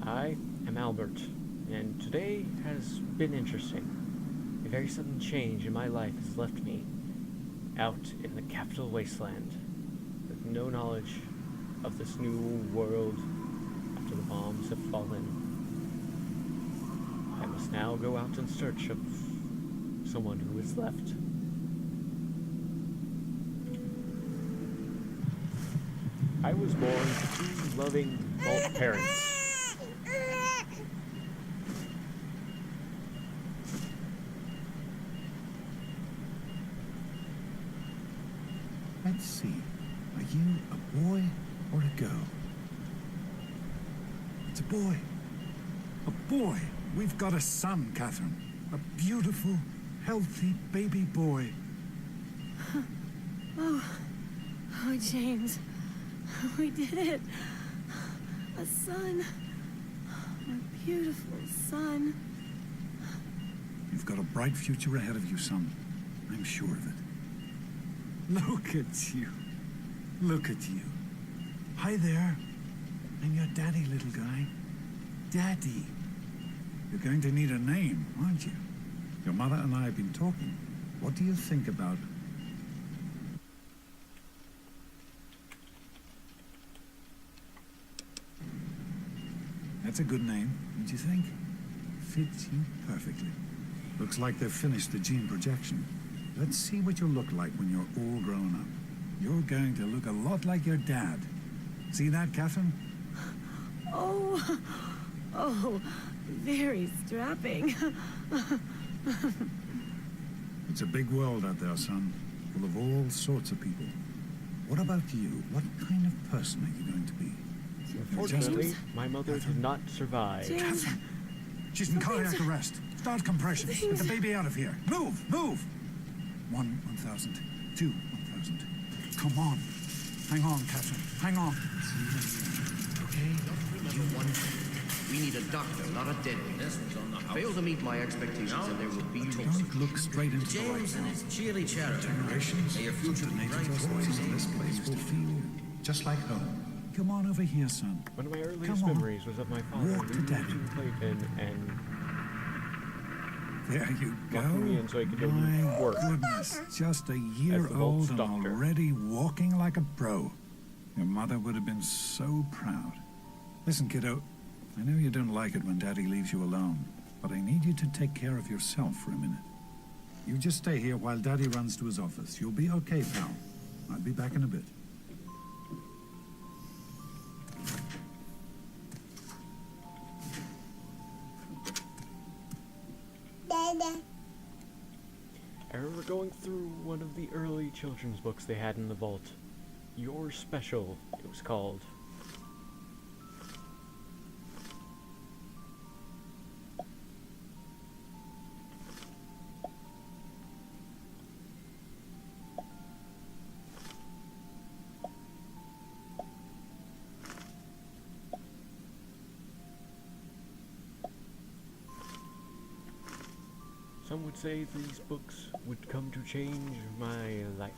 I am Albert, and today has been interesting. A very sudden change in my life has left me out in the capital wasteland with no knowledge of this new world after the bombs have fallen. I must now go out in search of someone who is left. I was born to two loving vault parents. Let's see. Are you a boy or a girl? It's a boy. A boy. We've got a son, Catherine. A beautiful, healthy baby boy. Oh, James. We did it. A son. A beautiful son. You've got a bright future ahead of you, son. I'm sure of it. Look at you. Look at you. Hi there. I'm your daddy, little guy. Daddy. You're going to need a name, aren't you? Your mother and I have been talking. What do you think about... That's a good name, don't you think? Fits you perfectly. Looks like they've finished the gene projection. Let's see what you'll look like when you're all grown up. You're going to look a lot like your dad. See that, Catherine? Oh, very strapping. It's a big world out there, son, full of all sorts of people. What about you? What kind of person are you going to be? Unfortunately, my mother did not survive. James. Catherine, she's in cardiac arrest. Start compression. Get the baby out of here. Move, move. 1,000. 2, 1,000. Come on. Hang on, Catherine. Hang on. Okay, remember one thing. We need a doctor, not a deadbeat. Fail to meet my expectations and there will be no... Don't look straight into the light James now. and his cheerly charity. Generations May your of future be bright, teenagers boys. in this place will feel just like home. Come on over here, son. One of my earliest Come on. memories was of my father Walk to leading me Daddy. to the playpen and There you go. locking me in so I could do My work. goodness, just a year As the Vault's old and doctor. already walking like a pro. Your mother would have been so proud. Listen, kiddo, I know you don't like it when Daddy leaves you alone, but I need you to take care of yourself for a minute. You just stay here while Daddy runs to his office. You'll be okay, pal. I'll be back in a bit. I remember going through one of the early children's books they had in the vault. You're Special, it was called. Some would say these books would come to change my life.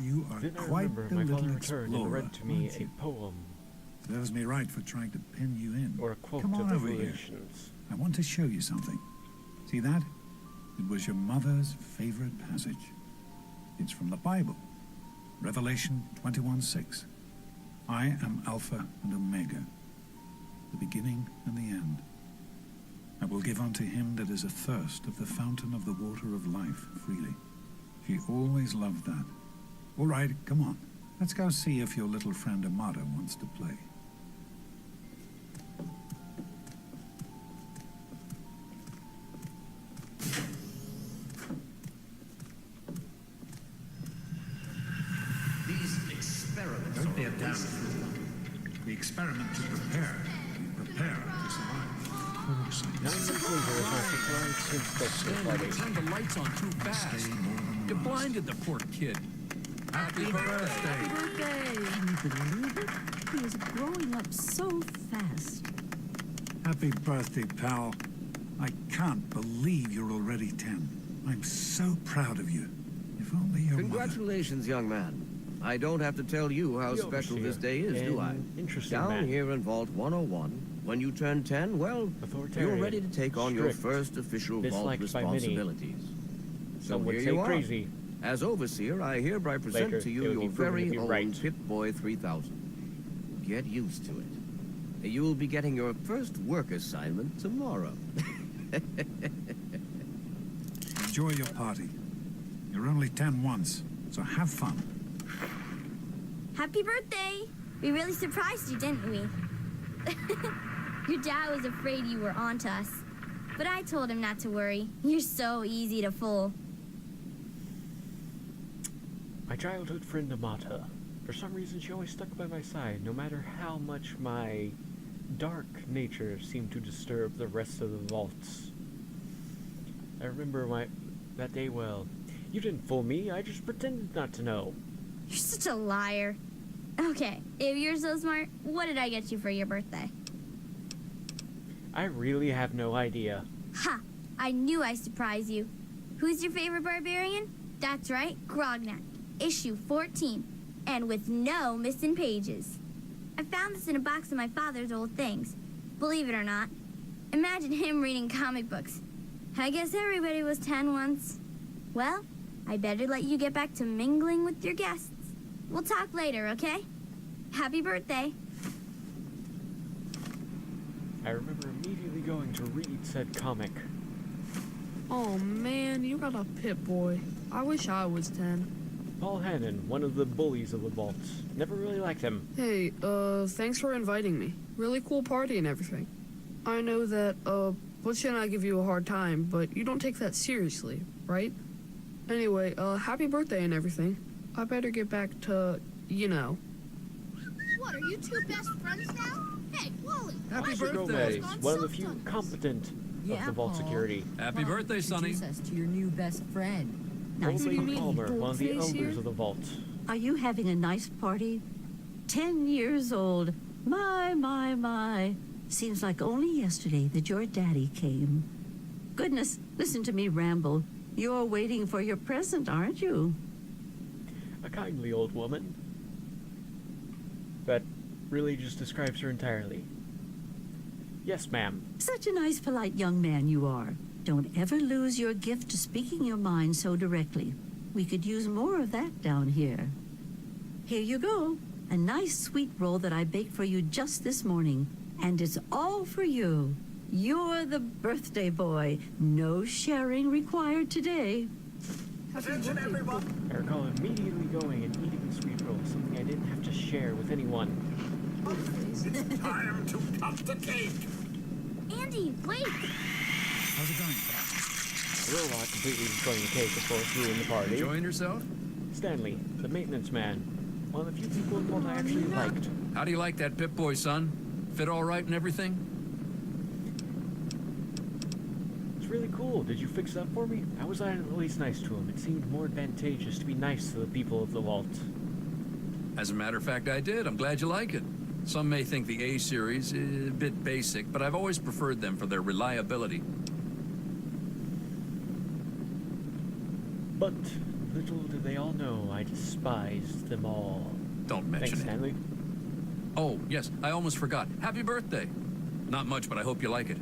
You are Then I quite remember the my little father returned and read explorer, to me aren't a you? poem Serves me right for trying to pin you in. or a quote Come of on the over here. Galatians. I want to show you something. See that? It was your mother's favorite passage. It's from the Bible. Revelation 21:6. I am Alpha and Omega, the beginning and the end. I will give unto him that is athirst of the fountain of the water of life freely. She always loved that. All right, come on. Let's go see if your little friend Amada wants to play. These experiments Don't be are a damn fool. We experiment to prepare. We prepare to survive. Of course, 9 years later, as my surprise since books were Stanley, flooding. you turned the lights on too fast. You blinded the poor kid. Happy birthday! Birthday! Can you believe it? He is growing up so fast. Happy birthday, pal. I can't believe you're already 10. I'm so proud of you. If only your mother... Congratulations, young man. I don't have to tell you how The special overseer. this day is, do I? An interesting Down man. here in Vault 101, when you turn 10, well, Authoritarian, you're ready to take on your strict, first official Vault disliked by many. responsibilities. So Some would here say you are. crazy. As Overseer, I hereby present Later, to it you would your be proven to very be own right. Pip-Boy 3000. Get used to it. You'll be getting your first work assignment tomorrow. Enjoy your party. You're only 10 once, so have fun. Happy birthday! We really surprised you, didn't we? Your dad was afraid you were onto us, but I told him not to worry. You're so easy to fool. My childhood friend Amata. For some reason, she always stuck by my side, no matter how much my dark nature seemed to disturb the rest of the vaults. I remember that day well. You didn't fool me, I just pretended not to know. You're such a liar. Okay, if you're so smart, what did I get you for your birthday? I really have no idea. Ha! I knew I'd surprise you. Who's your favorite barbarian? That's right, Grognak. Issue 14. And with no missing pages. I found this in a box of my father's old things. Believe it or not. Imagine him reading comic books. I guess everybody was 10 once. Well, I better let you get back to mingling with your guests. We'll talk later, okay? Happy birthday. I remember immediately going to read said comic. Oh man, you got a Pip-Boy. I wish I was 10. Paul Hannon, one of the bullies of the vaults. Never really liked him. Hey, thanks for inviting me. Really cool party and everything. I know that, Butch and I give you a hard time, but you don't take that seriously, right? Anyway, happy birthday and everything. I better get back to, you know. What, are you two best friends now? Hey, Wally! Happy Officer birthday. Gomez, one of the few competent of the vault Paul. security. Happy birthday, Sonny. Introduce us to your new best friend. Nice Old do you Lady mean, Palmer, one of the Goldface elders here? of the vault. Are you having a nice party? 10 years old. My. Seems like only yesterday that your daddy came. Goodness, listen to me ramble. You're waiting for your present, aren't you? A kindly old woman. That really just describes her entirely. Yes, ma'am. Such a nice, polite young man you are. Don't ever lose your gift to speaking your mind so directly. We could use more of that down here. Here you go. A nice sweet roll that I baked for you just this morning. And it's all for you. You're the birthday boy. No sharing required today. Attention, everyone! I recall immediately going and eating the sweet roll, something I didn't have to share with anyone. Time to cut the cake! Andy, wait! How's it going, pal? The robot completely destroying the cake, of course, ruined the party. Enjoying yourself? Stanley, the maintenance man. One of the few people in Vault I actually liked. How do you like that Pip-Boy, son? Fit all right and everything? It's really cool. Did you fix it up for me? I was at least nice to him. It seemed more advantageous to be nice to the people of the vault. As a matter of fact, I did. I'm glad you like it. Some may think the A series is a bit basic, but I've always preferred them for their reliability. But little did they all know I despised them all. Don't mention Thanks, it. Stanley. Oh, yes, I almost forgot. Happy birthday. Not much, but I hope you like it.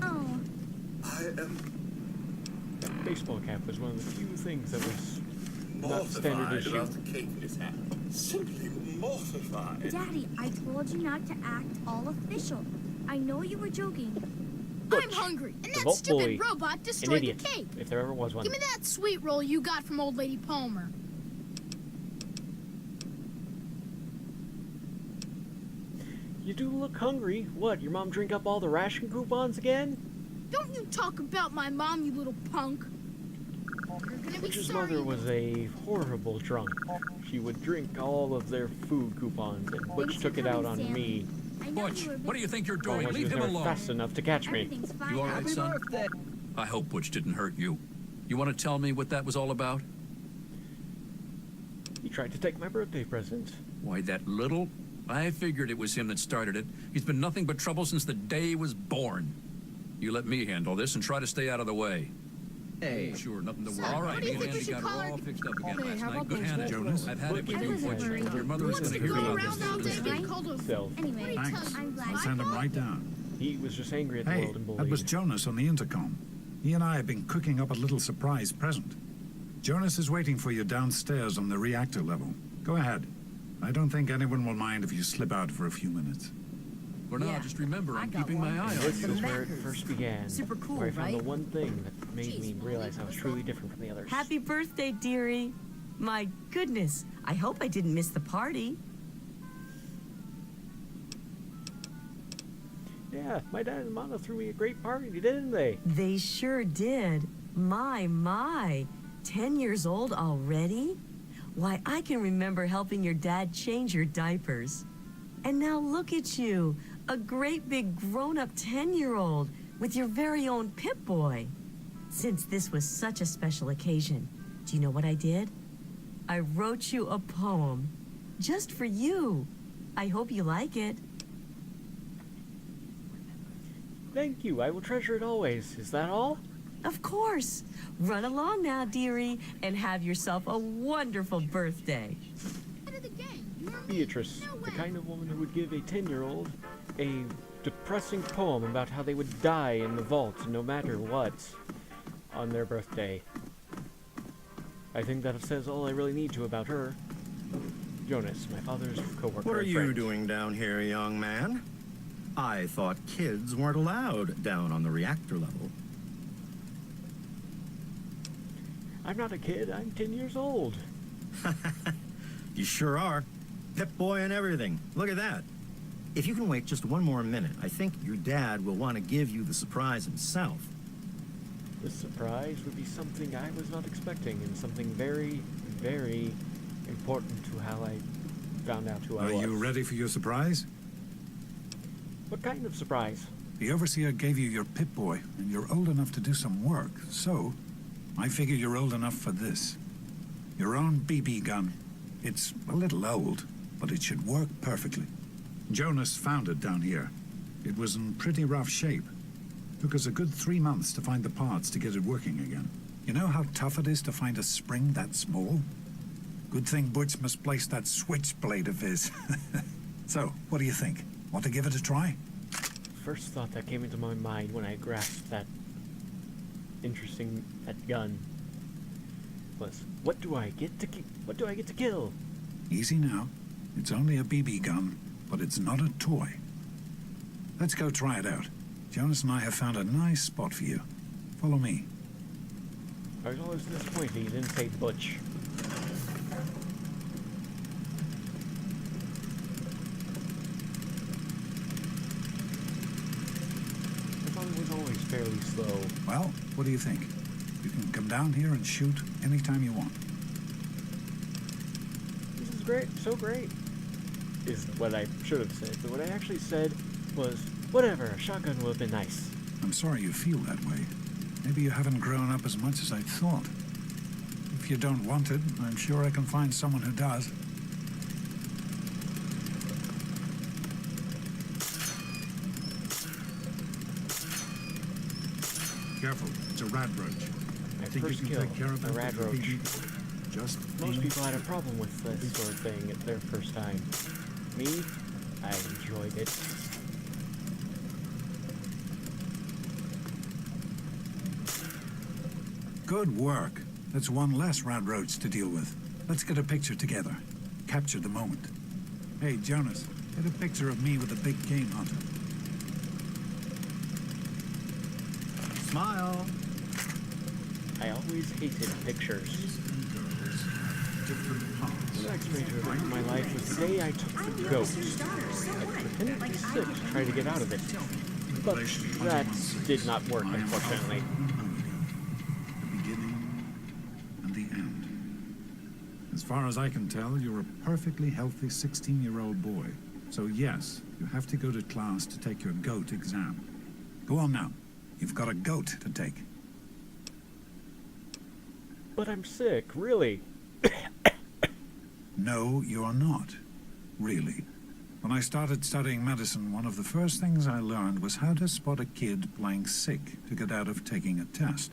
Oh, That baseball cap was one of the few things that was not standard Mortified issue. about the cake in his hand. Simply mortified. Daddy, I told you not to act all official. I know you were joking. Butch, I'm hungry, and the that vault bully, stupid robot an destroyed the idiot, cake. if there ever was one. Give me that sweet roll you got from old lady Palmer. You do look hungry. What, your mom drink up all the ration coupons again? Don't you talk about my mom, you little punk. You're gonna be Butch's sorry. mother was a horrible drunk. She would drink all of their food coupons, and Butch Thanks took for it out coming, on me. I know Butch, you were what do you think you're Oh, doing? she Leave was him never alone. fast enough to catch me. Everything's fine. You all right, son? I hope Butch didn't hurt you. You want to tell me what that was all about? He tried to take my birthday present. Why, that little? I figured it was him that started it. He's been nothing but trouble since the day he was born. You let me handle this and try to stay out of the way. Hey. Sure, nothing to worry. Son, All right, what do you me and think we Andy should got call her her? all fixed up again Hey, last how night. about Good those Hannah. Jonas? I've had it That before. wasn't worried. Your mother was Wants going to to hear go about around this. all day being called a Self. Anyway, Thanks. I'm glad. I'll send him right down. He was just angry at the Hey, world and bullied. that was Jonas on the intercom. He and I have been cooking up a little surprise present. Jonas is waiting for you downstairs on the reactor level. Go ahead. I don't think anyone will mind if you slip out for a few minutes. For now, Yeah, just remember, I I'm got keeping my one. eye on This you. is where it first began. Super cool, where I found right? the one thing that made me realize I was truly different from the others. Happy birthday, dearie. My goodness, I hope I didn't miss the party. Yeah, my dad and Mama threw me a great party, didn't they? They sure did. My. 10 years old already? Why, I can remember helping your dad change your diapers. And now look at you, a great big grown-up 10-year-old with your very own Pip-Boy. Since this was such a special occasion, do you know what I did? I wrote you a poem just for you. I hope you like it. Thank you, I will treasure it always. Is that all? Of course. Run along now, dearie, and have yourself a wonderful birthday. Head of the gang. You or me? Beatrice, No the way. kind of woman who would give a 10-year-old a depressing poem about how they would die in the vault no matter what on their birthday. I think that says all I really need to about her. Jonas, my father's co-worker. What are and you friend. doing down here, young man? I thought kids weren't allowed down on the reactor level. I'm not a kid, I'm 10 years old. You sure are. Pip-Boy and everything. Look at that. If you can wait just one more minute, I think your dad will want to give you the surprise himself. This surprise would be something I was not expecting and something very, very important to how I found out who I Are was. you ready for your surprise? What kind of surprise? The Overseer gave you your Pip-Boy, and you're old enough to do some work, so I figure you're old enough for this. Your own BB gun. It's a little old, but it should work perfectly. Jonas found it down here. It was in pretty rough shape. Took us a good 3 months to find the parts to get it working again. You know how tough it is to find a spring that small? Good thing Butch misplaced that switchblade of his. So, what do you think? Want to give it a try? First thought that came into my mind when I grasped that gun was, what do I get to kill? Easy now. It's only a BB gun, but it's not a toy. Let's go try it out. Jonas and I have found a nice spot for you. Follow me. I was always disappointed you didn't say Butch. I thought it was always fairly slow. Well, what do you think? You can come down here and shoot anytime you want. This is great, so great, is what I should have said. But what I actually said was, whatever, a shotgun would have been nice. I'm sorry you feel that way. Maybe you haven't grown up as much as I thought. If you don't want it, I'm sure I can find someone who does. Careful, it's a rad roach. My Think you first can kill, take care of a that rad with your roach. BB? Just Most aim. people had a problem with this sort of thing at their first time. Me, I enjoyed it. Good work. That's one less rad roach to deal with. Let's get a picture together. Capture the moment. Hey, Jonas, get a picture of me with a big game hunter. Smile. I always hated pictures. Different parts. The next major event in my life was the day I took the goat. I pretended to be sick to try to get out of it. But that did not work, unfortunately. The beginning and the end. As far as I can tell, you're a perfectly healthy 16-year-old boy. So yes, you have to go to class to take your goat exam. Go on now. You've got a goat to take. But I'm sick, really. No, you're not. Really. When I started studying medicine, one of the first things I learned was how to spot a kid playing sick to get out of taking a test.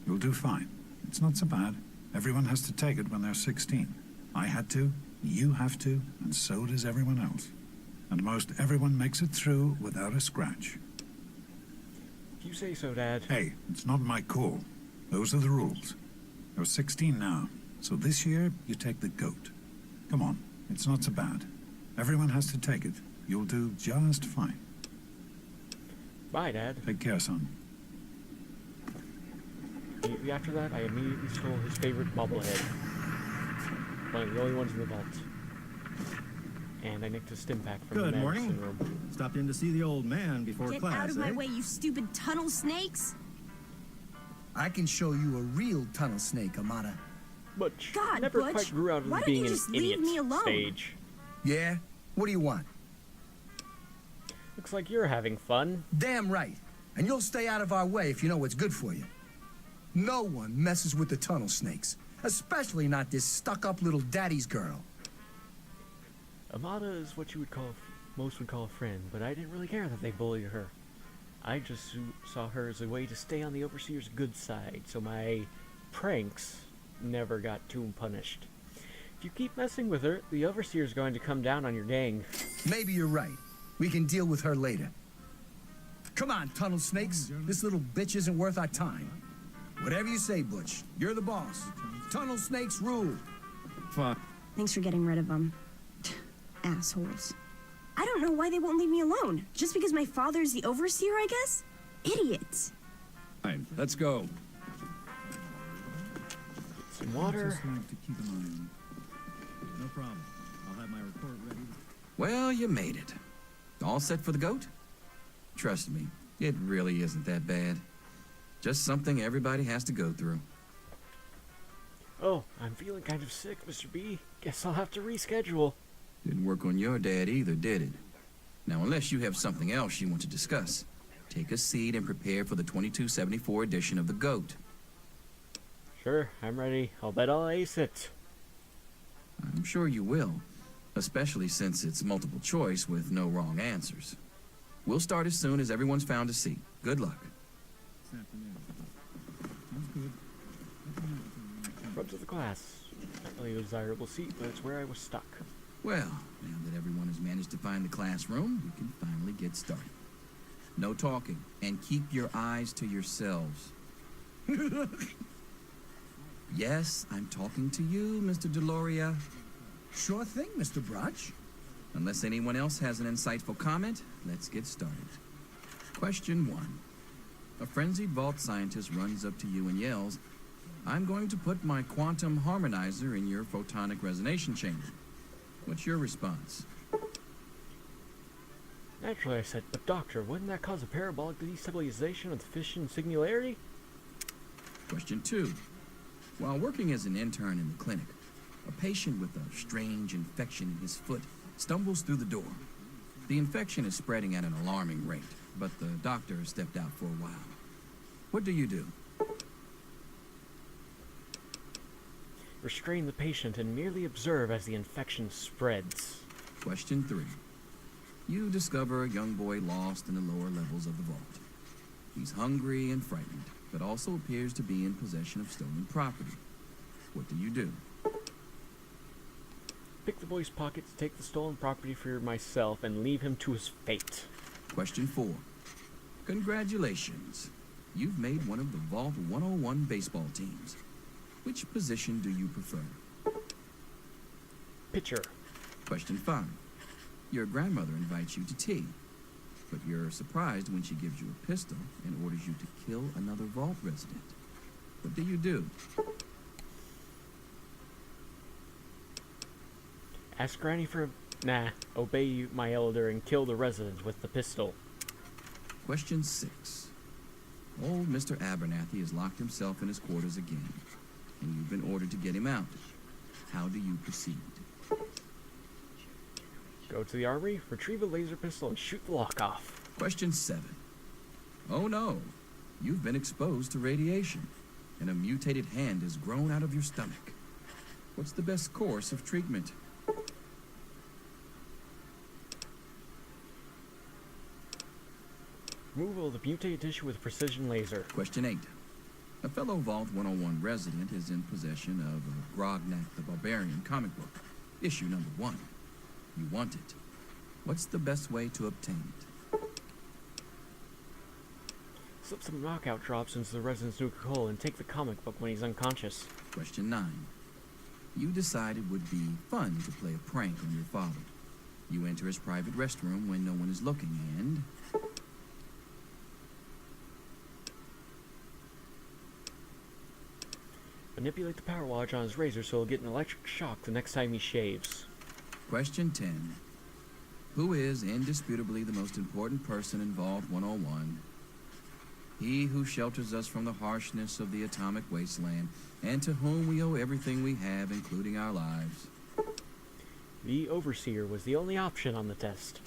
You'll do fine. It's not so bad. Everyone has to take it when they're 16. I had to, you have to, and so does everyone else. And most everyone makes it through without a scratch. If you say so, Dad. Hey, it's not my call. Those are the rules. You're 16 now, so this year you take the goat. Come on, it's not so bad. Everyone has to take it. You'll do just fine. Bye, Dad. Take care, son. Immediately after that, I immediately stole his favorite bobblehead. One of the only ones in the vault. And I nicked a stim pack from the Good medicine morning. room. Stopped in to see the old man before Get class, out of my eh? way, you stupid tunnel snakes! I can show you a real tunnel snake, Amada. Butch God, never Butch, quite grew out of why the don't being you an just leave idiot me alone? stage. Yeah? What do you want? Looks like you're having fun. Damn right. And you'll stay out of our way if you know what's good for you. No one messes with the tunnel snakes. Especially not this stuck-up little daddy's girl. Amada is what you would call, most would call a friend, but I didn't really care that they bullied her. I just saw her as a way to stay on the Overseer's good side, so my pranks never got too punished. If you keep messing with her, the Overseer's going to come down on your gang. Maybe you're right. We can deal with her later. Come on, tunnel snakes. This little bitch isn't worth our time. Whatever you say, Butch. You're the boss. Tunnel snakes rule. Fuck. Thanks for getting rid of them. Assholes. I don't know why they won't leave me alone. Just because my father's the overseer, I guess? Idiots. Fine, let's go. Some water. Just like to keep an eye on. No problem. I'll have my report ready. Well, you made it. All set for the goat? Trust me, it really isn't that bad. Just something everybody has to go through. Oh, I'm feeling kind of sick, Mr. B. Guess I'll have to reschedule. Didn't work on your dad either, did it? Now, unless you have something else you want to discuss, take a seat and prepare for the 2274 edition of the GOAT. Sure, I'm ready. I'll bet I'll ace it. I'm sure you will, especially since it's multiple choice with no wrong answers. We'll start as soon as everyone's found a seat. Good luck. This afternoon. Sounds good. Front of the class. Not really a desirable seat, but it's where I was stuck. Well, now that everyone has managed to find the classroom, we can finally get started. No talking, and keep your eyes to yourselves. Yes, I'm talking to you, Mr. Deloria. Sure thing, Mr. Brotch. Unless anyone else has an insightful comment, let's get started. Question 1. A frenzied vault scientist runs up to you and yells, "I'm going to put my quantum harmonizer in your photonic resonation chamber." What's your response? Naturally, I said, but doctor, wouldn't that cause a parabolic destabilization of the fission singularity? Question 2. While working as an intern in the clinic, a patient with a strange infection in his foot stumbles through the door. The infection is spreading at an alarming rate, but the doctor has stepped out for a while. What do you do? Restrain the patient and merely observe as the infection spreads. Question 3. You discover a young boy lost in the lower levels of the vault. He's hungry and frightened, but also appears to be in possession of stolen property. What do you do? Pick the boy's pockets, take the stolen property for myself, and leave him to his fate. Question 4. Congratulations. You've made one of the Vault 101 baseball teams. Which position do you prefer? Pitcher. Question 5. Your grandmother invites you to tea, but you're surprised when she gives you a pistol and orders you to kill another vault resident. What do you do? Ask Granny for Nah, obey my elder and kill the resident with the pistol. Question 6. Old Mr. Abernathy has locked himself in his quarters again, and you've been ordered to get him out. How do you proceed? Go to the armory, retrieve a laser pistol, and shoot the lock off. Question 7. Oh no, you've been exposed to radiation, and a mutated hand has grown out of your stomach. What's the best course of treatment? Removal of the mutated tissue with precision laser. Question 8. A fellow Vault 101 resident is in possession of Grognak the Barbarian comic book, issue number 1. You want it. What's the best way to obtain it? Slip some knockout drops into the resident's nuka hole and take the comic book when he's unconscious. Question 9. You decide it would be fun to play a prank on your father. You enter his private restroom when no one is looking and... Manipulate the power watch on his razor so he'll get an electric shock the next time he shaves. Question 10. Who is indisputably the most important person in Vault 101? He who shelters us from the harshness of the atomic wasteland, and to whom we owe everything we have, including our lives. The Overseer was the only option on the test.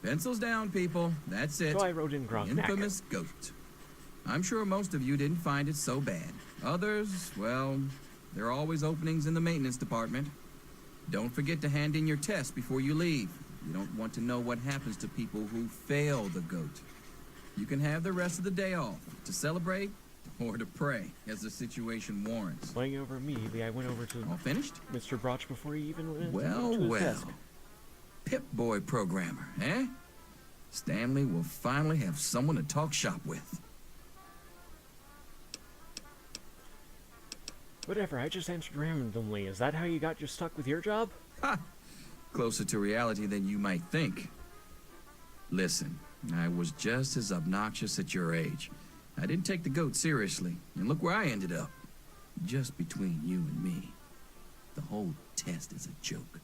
Pencils down, people. That's it. So I wrote in Grognak. Infamous goat. I'm sure most of you didn't find it so bad. Others, well, there are always openings in the maintenance department. Don't forget to hand in your test before you leave. You don't want to know what happens to people who fail the goat. You can have the rest of the day off to celebrate or to pray as the situation warrants. Playing over immediately, I went over to All finished? Mr. Broch before he even went Well, to his well. desk. Pip-Boy programmer, eh? Stanley will finally have someone to talk shop with. Whatever, I just answered randomly. Is that how you got stuck with your job? Ha! Closer to reality than you might think. Listen, I was just as obnoxious at your age. I didn't take the goat seriously, and look where I ended up. Just between you and me. The whole test is a joke.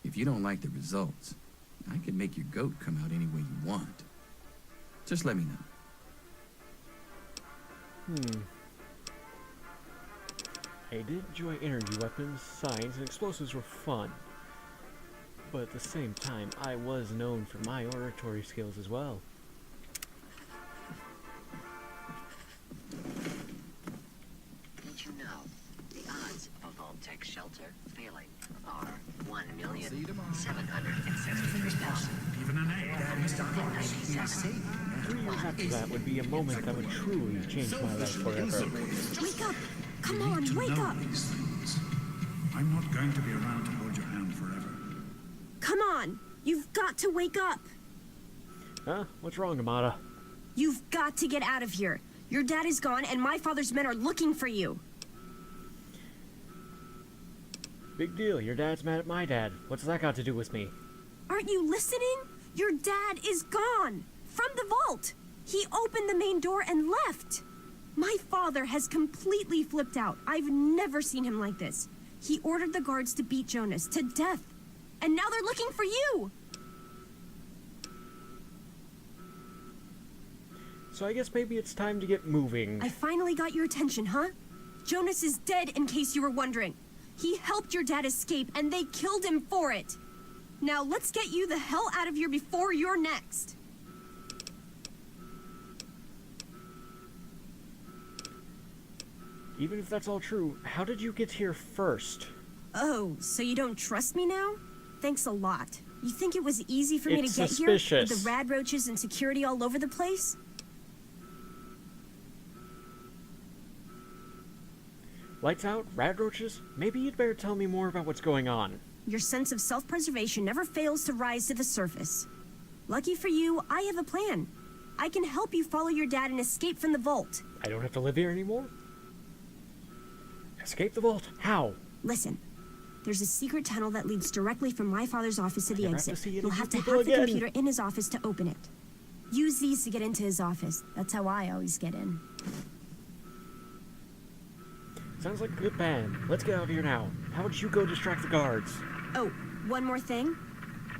If you don't like the results, I can make your goat come out any way you want. Just let me know. I did enjoy energy weapons, science, and explosives were fun. But at the same time, I was known for my oratory skills as well. Did you know the odds of a Vault-Tec shelter failing are 1,773,000? Even an egg. 3 years after that would be a moment that would truly change my life forever. Wake up! Come You on, need to wake know up! these things. I'm not going to be around to hold your hand forever. Come on! You've got to wake up! Huh? What's wrong, Amada? You've got to get out of here. Your dad is gone, and my father's men are looking for you. Big deal, your dad's mad at my dad. What's that got to do with me? Aren't you listening? Your dad is gone! From the vault! He opened the main door and left! My father has completely flipped out. I've never seen him like this. He ordered the guards to beat Jonas to death. And now they're looking for you! So I guess maybe it's time to get moving. I finally got your attention, huh? Jonas is dead, in case you were wondering. He helped your dad escape, and they killed him for it. Now let's get you the hell out of here before you're next. Even if that's all true, how did you get here first? Oh, so you don't trust me now? Thanks a lot. You think it was easy for me It's to get suspicious. here with the rad roaches and security all over the place? Lights out? Rad roaches? Maybe you'd better tell me more about what's going on. Your sense of self-preservation never fails to rise to the surface. Lucky for you, I have a plan. I can help you follow your dad and escape from the vault. I don't have to live here anymore? Escape the vault? How? Listen, there's a secret tunnel that leads directly from my father's office to the never have to exit. see any You'll of have you to people hack the again. computer in his office to open it. Use these to get into his office. That's how I always get in. Sounds like a good plan. Let's get out of here now. How would you go distract the guards? Oh, one more thing.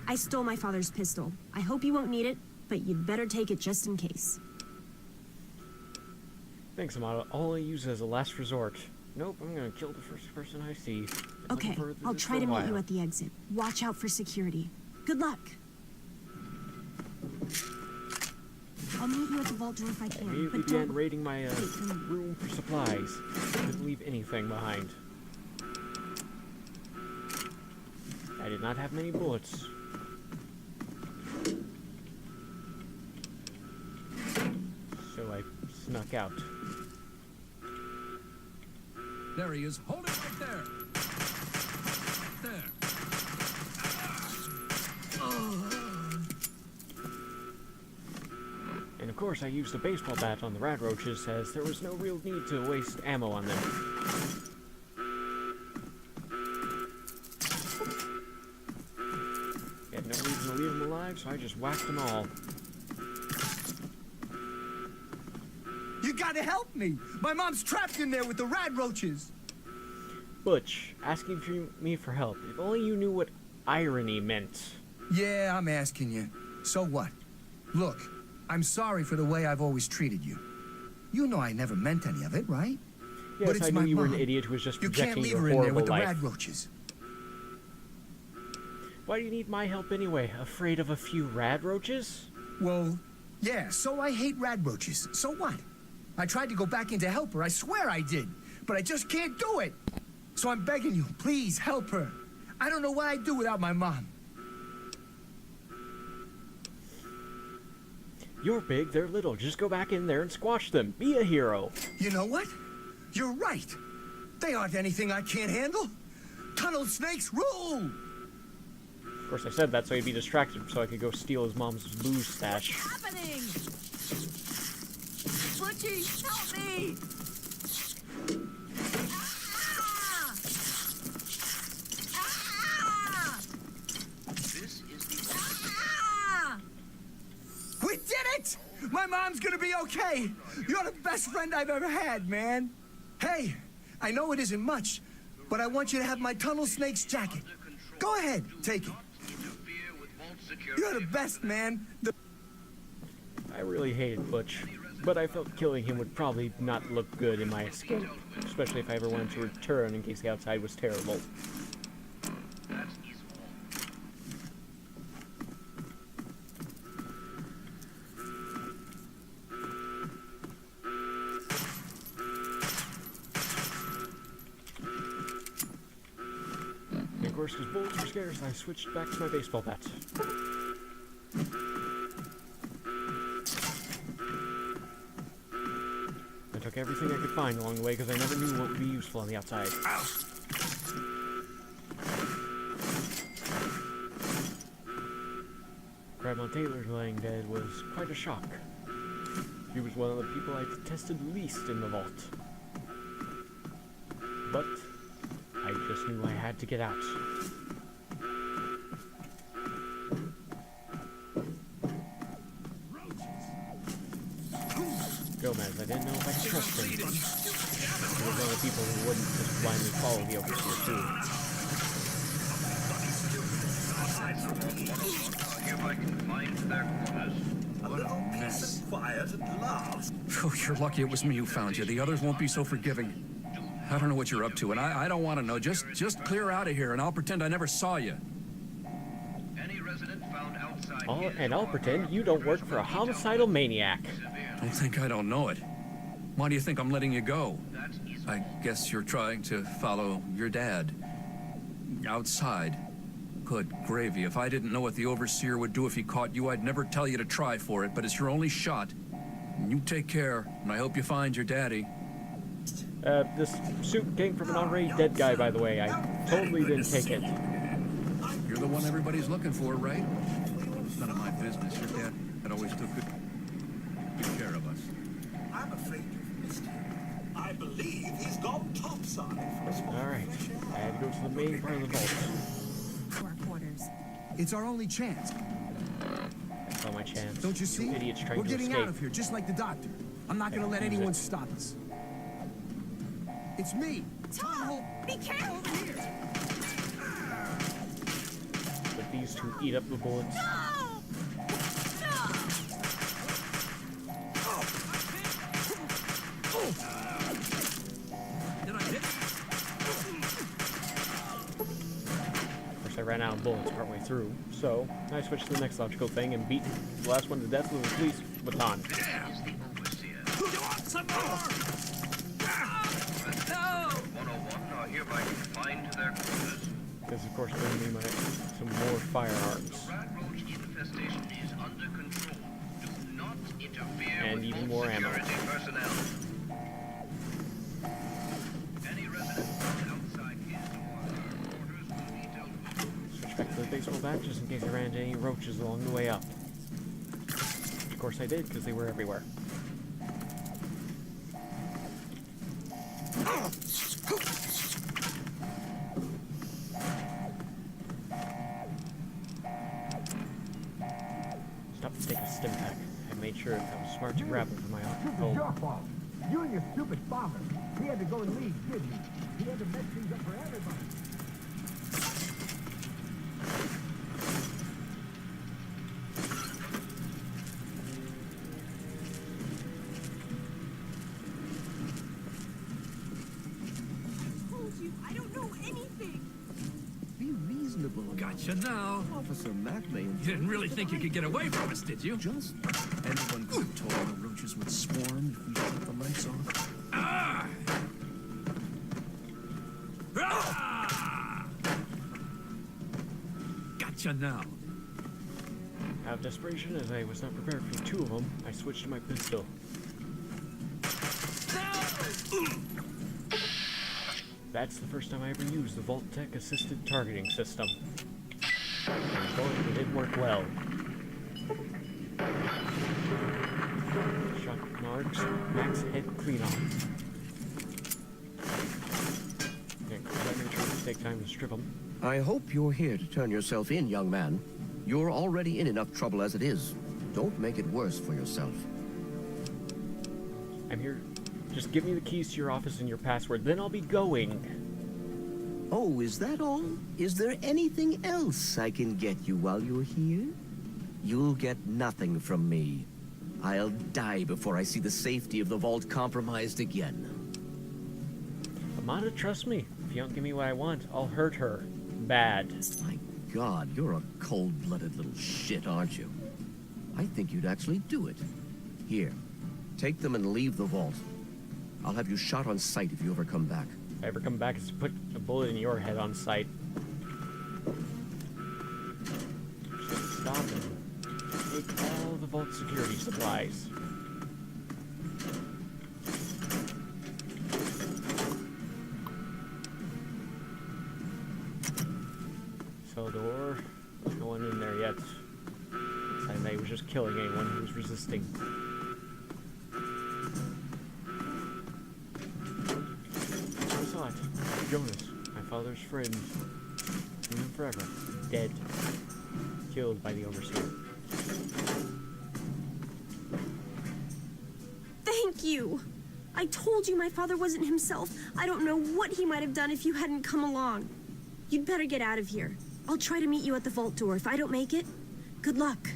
I stole my father's pistol. I hope you won't need it, but you'd better take it just in case. Thanks, Amada. I'll only use it as a last resort. Nope, I'm gonna kill the first person I see. Been looking Okay, for I'll this try for to a meet you while. at the exit. Watch out for security. Good luck. I'll meet you at the vault door if I I can. immediately But began don't... raiding my Wait, come on. room for supplies. Didn't leave anything behind. I did not have many bullets. snuck out. There he is. Hold it right there. There. And of course, I used a baseball bat on the rat roaches, as there was no real need to waste ammo on them. Had no reason to leave them alive, so I just whacked them all. You gotta help me! My mom's trapped in there with the rat roaches! Butch, asking me for help. If only you knew what irony meant. Yeah, I'm asking you. So what? Look, I'm sorry for the way I've always treated you. You know I never meant any of it, right? Yes, But it's I knew my you were an mom. idiot who was just You can't projecting leave your her in there horrible with the life. rat roaches. Why do you need my help anyway? Afraid of a few rad roaches? Well, yeah, so I hate rat roaches. So what? I tried to go back in to help her, I swear I did. But I just can't do it. So I'm begging you, please help her. I don't know what I'd do without my mom. You're big, they're little. Just go back in there and squash them. Be a hero. You know what? You're right. They aren't anything I can't handle. Tunnel snakes rule! Of course, I said that so he'd be distracted so I could go steal his mom's booze stash. Happening! Butchie, help me! We did it! My mom's gonna be okay. You're the best friend I've ever had, man. Hey, I know it isn't much, but I want you to have my tunnel snake's jacket. Go ahead, take it. You're the best, man. I really hated Butch, but I felt killing him would probably not look good in my skin, especially if I ever wanted to return in case the outside was terrible. And of course, because bullets were scarce, I switched back to my baseball bat. I took everything I could find along the way because I never knew what would be useful on the outside. Grandma Taylor laying dead was quite a shock. She was one of the people I detested least in the vault. But I just knew I had to get out. Gomez, I didn't know if I could trust him. He was one of the people who wouldn't just blindly follow the overseer too. What a mess. Quiet at last. Oh, you're lucky it was me who found you. The others won't be so forgiving. I don't know what you're up to, and I don't want to know. Just clear out of here, and I'll pretend I never saw you. And I'll pretend you don't work for a homicidal maniac. Don't think I don't know it. Why do you think I'm letting you go? I guess you're trying to follow your dad. Outside. Good gravy. If I didn't know what the overseer would do if he caught you, I'd never tell you to try for it, but it's your only shot. You take care, and I hope you find your daddy. This suit came from an already dead guy, by the way. I totally didn't take it. You're the one everybody's looking for, right? It's none of my business. Your dad always took good care of us. I'm afraid you've missed him. I believe he's gone topside for a small Alright, I had to go to the main part of the vault. To our quarters. It's our only chance. That's all my chance. Don't you see? Idiots trying We're to getting escape. out of here, just like the doctor. I'm not gonna let anyone stop us. It's me. Tom, be careful! But these two eat up the bullets. Did I hit? Of course, I ran out of bullets partway through, so I switched to the next logical thing and beat the last one to death with a police baton. You want some more? No! 101 are hereby confined to their quarters. This, of course, brings me some more firearms. The rat roach infestation is under control. Do not interfere And with even vault more ammo. security personnel. Any resident outside his or her quarters will be dealt with. Switch back to the baseball bat just in case I ran into any roaches along the way up. Which of course I did, because they were everywhere. Stopped to take a stim pack. I made sure that I was smart to grab it for my This is your fault. You and your stupid father. He had to go and leave, didn't he? He had to mess things up for everybody. I told you, I don't know anything. Be reasonable. Gotcha now. Officer Mackley. You didn't really think you could get away from us, did you? Just anyone could have told the roaches would swarm if we shut the lights off. Ah! Ah! Gotcha now. Out of desperation, as I was not prepared for two of them, I switched to my pistol. That's the first time I ever used the Vault Tech assisted targeting system. And boy, it did work well. Shot Narcs, max head clean on. Okay, let me try to take time to strip them. I hope you're here to turn yourself in, young man. You're already in enough trouble as it is. Don't make it worse for yourself. I'm here. Just give me the keys to your office and your password, then I'll be going. Oh, is that all? Is there anything else I can get you while you're here? You'll get nothing from me. I'll die before I see the safety of the vault compromised again. Amanda, trust me. If you don't give me what I want, I'll hurt her. Bad. My God, you're a cold-blooded little shit, aren't you? I think you'd actually do it. Here, take them and leave the vault. I'll have you shot on sight if you ever come back. If I ever come back, it's to put a bullet in your head on sight. Just stop and take all the vault security supplies. Cell door. There's no one in there yet. And they was just killing anyone who was resisting. I saw it. Jonas, my father's friend. Knew him forever. Dead. Killed by the Overseer. Thank you. I told you my father wasn't himself. I don't know what he might have done if you hadn't come along. You'd better get out of here. I'll try to meet you at the vault door. If I don't make it, good luck.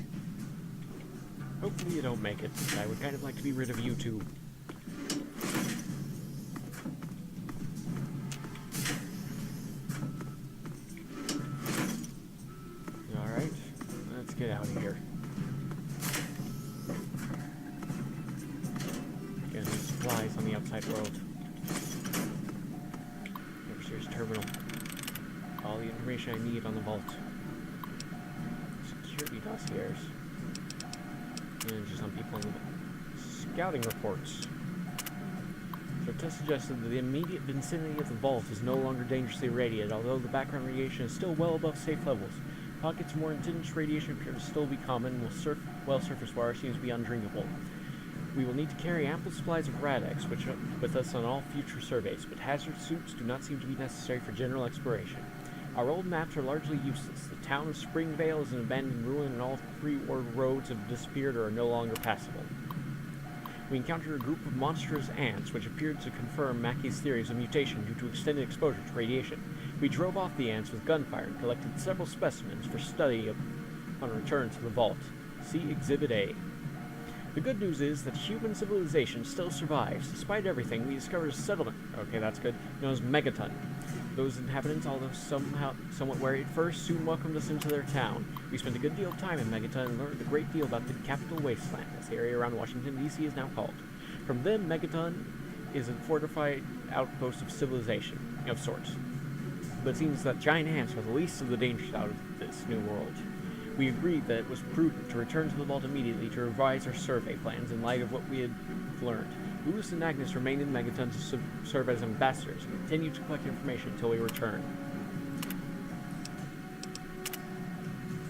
Hopefully you don't make it. I would kind of like to be rid of you two. Alright, let's get out of here. Get some supplies on the outside world. Overseer's terminal. All the information I need on the vault. Security dossiers. And just some people in the scouting reports. So tests suggested that the immediate vicinity of the vault is no longer dangerously irradiated, although the background radiation is still well above safe levels. Pockets of more intense radiation appear to still be common, while surface water seems to be undrinkable. We will need to carry ample supplies of Radex with us on all future surveys, but hazard suits do not seem to be necessary for general exploration. Our old maps are largely useless. The town of Springvale is an abandoned ruin, and all pre-war roads have disappeared or are no longer passable. We encountered a group of monstrous ants, which appeared to confirm Mackey's theories of mutation due to extended exposure to radiation. We drove off the ants with gunfire and collected several specimens for study upon return to the vault. See Exhibit A. The good news is that human civilization still survives. Despite everything, we discovered a settlement, okay, that's good, known as Megaton. Those inhabitants, although somewhat wary at first, soon welcomed us into their town. We spent a good deal of time in Megaton and learned a great deal about the capital wasteland, as the area around Washington, D.C. is now called. From them, Megaton is a fortified outpost of civilization, of sorts. But it seems that giant ants are the least of the dangers out of this new world. We agreed that it was prudent to return to the vault immediately to revise our survey plans in light of what we had learned. Lewis and Agnes remained in Megaton to serve as ambassadors and continued to collect information until we return.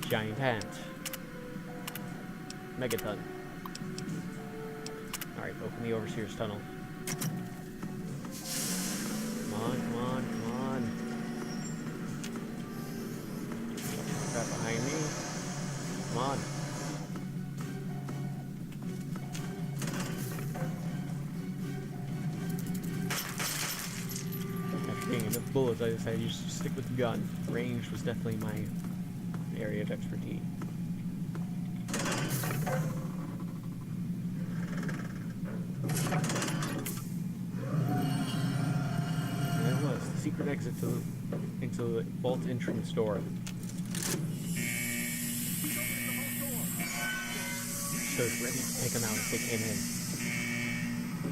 Giant ant. Megaton. Alright, open the Overseer's tunnel. Come on, come on, come on. Crap behind me. Come on. After getting enough bullets, I decided to just stick with the gun. Range was definitely my area of expertise. And there it was, the secret exit into the vault entrance door. So it's ready to take them out if they came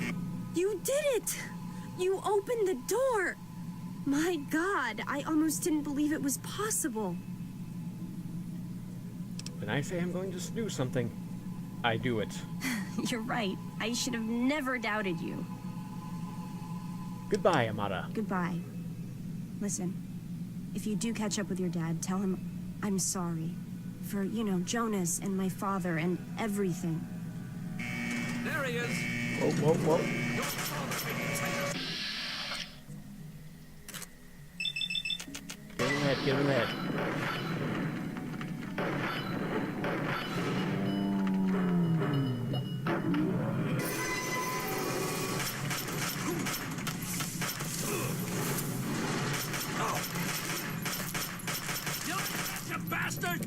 in. You did it! You opened the door! My God, I almost didn't believe it was possible. When I say I'm going to do something, I do it. You're right. I should have never doubted you. Goodbye, Amada. Goodbye. Listen, if you do catch up with your dad, tell him I'm sorry. For, you know, Jonas and my father and everything. There he is. Whoa, whoa, whoa. Get him ahead, get him ahead. You bastard!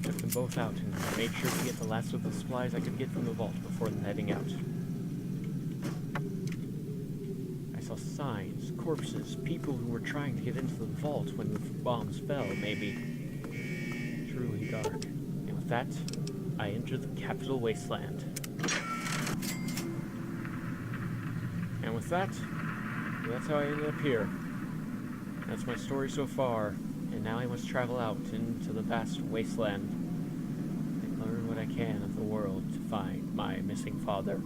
Took them both out and made sure to get the last of the supplies I could get from the vault before heading out. I saw signs, corpses, people who were trying to get into the vault when the bombs fell, maybe. Truly dark. And with that, I entered the capital wasteland. And with that, that's how I ended up here. That's my story so far, and now I must travel out into the vast wasteland and learn what I can of the world to find my missing father.